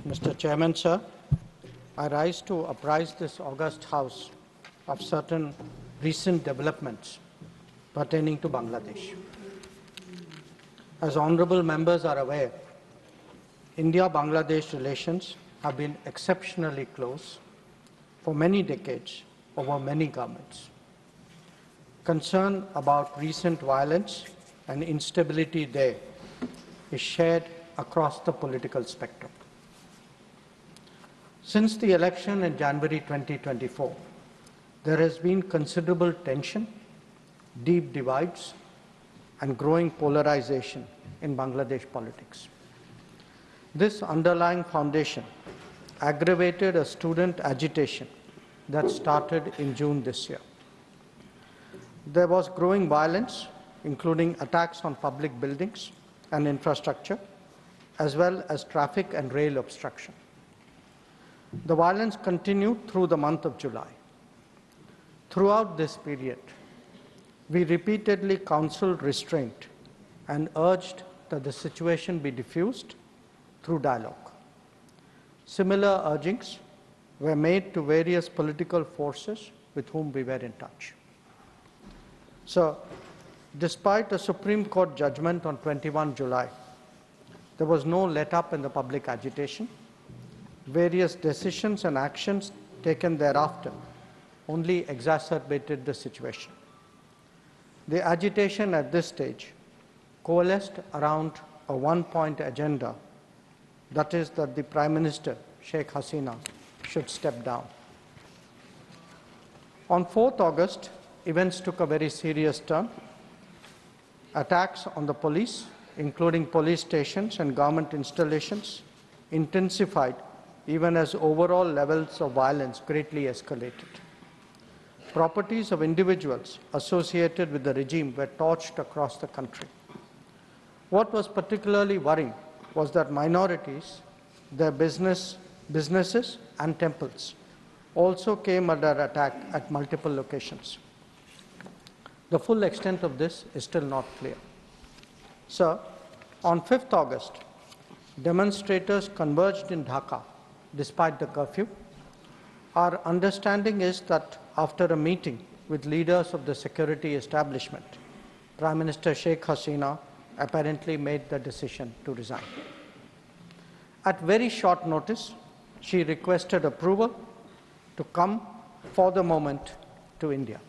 Mr. Chairman, sir, I rise to apprise this august House of certain recent developments pertaining to Bangladesh. As honourable members are aware, India-Bangladesh relations have been exceptionally close for many decades over many governments. Concern about recent violence and instability there is shared across the political spectrum. Since the election in January 2024, there has been considerable tension, deep divides, and growing polarization in Bangladesh politics. This underlying foundation aggravated a student agitation that started in June this year. There was growing violence, including attacks on public buildings and infrastructure, as well as traffic and rail obstruction. The violence continued through the month of July. Throughout this period, we repeatedly counseled restraint and urged that the situation be diffused through dialogue. Similar urgings were made to various political forces with whom we were in touch. So, despite a Supreme Court judgment on 21 July, there was no let-up in the public agitation. Various decisions and actions taken thereafter only exacerbated the situation. The agitation at this stage coalesced around a one-point agenda, that is that the Prime Minister, Sheikh Hasina, should step down. On 4th August, events took a very serious turn. Attacks on the police, including police stations and government installations, intensified even as overall levels of violence greatly escalated. Properties of individuals associated with the regime were torched across the country. What was particularly worrying was that minorities, their businesses and temples also came under attack at multiple locations. The full extent of this is still not clear. Sir, on 5th August, demonstrators converged in Dhaka despite the curfew. Our understanding is that after a meeting with leaders of the security establishment, Prime Minister Sheikh Hasina apparently made the decision to resign. At very short notice, she requested approval to come for the moment to India.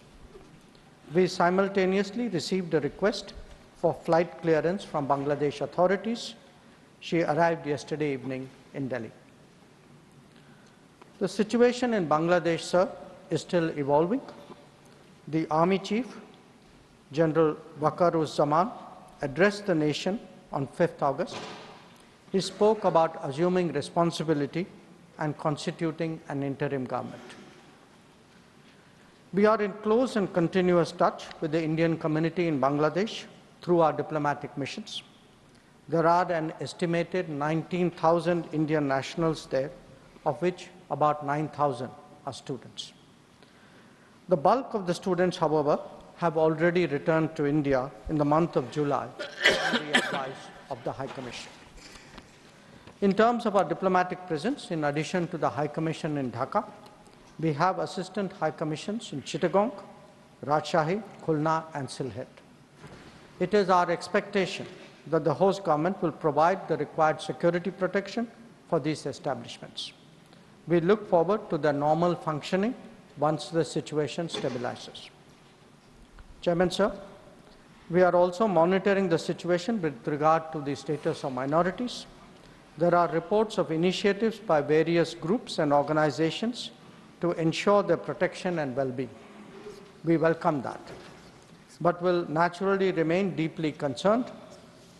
We simultaneously received a request for flight clearance from Bangladesh authorities. She arrived yesterday evening in Delhi. The situation in Bangladesh, sir, is still evolving. The Army Chief, General Waqar-uz-Zaman, addressed the nation on 5th August. He spoke about assuming responsibility and constituting an interim government. We are in close and continuous touch with the Indian community in Bangladesh through our diplomatic missions. There are an estimated 19,000 Indian nationals there, of which about 9,000 are students. The bulk of the students, however, have already returned to India in the month of July on the advice of the High Commission. In terms of our diplomatic presence, in addition to the High Commission in Dhaka, we have Assistant High Commissions in Chittagong, Rajshahi, Khulna and Sylhet. It is our expectation that the host government will provide the required security protection for these establishments. We look forward to their normal functioning once the situation stabilizes. Chairman, sir, we are also monitoring the situation with regard to the status of minorities. There are reports of initiatives by various groups and organizations to ensure their protection and well-being. We welcome that, but will naturally remain deeply concerned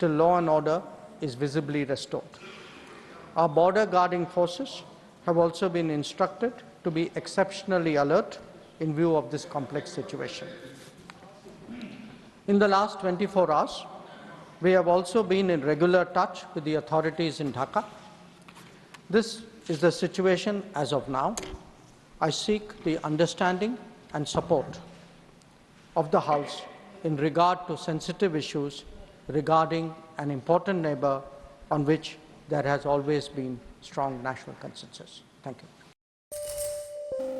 till law and order is visibly restored. Our border guarding forces have also been instructed to be exceptionally alert in view of this complex situation. In the last 24 hours, we have also been in regular touch with the authorities in Dhaka. This is the situation as of now. I seek the understanding and support of the House in regard to sensitive issues regarding an important neighbor on which there has always been strong national consensus. Thank you.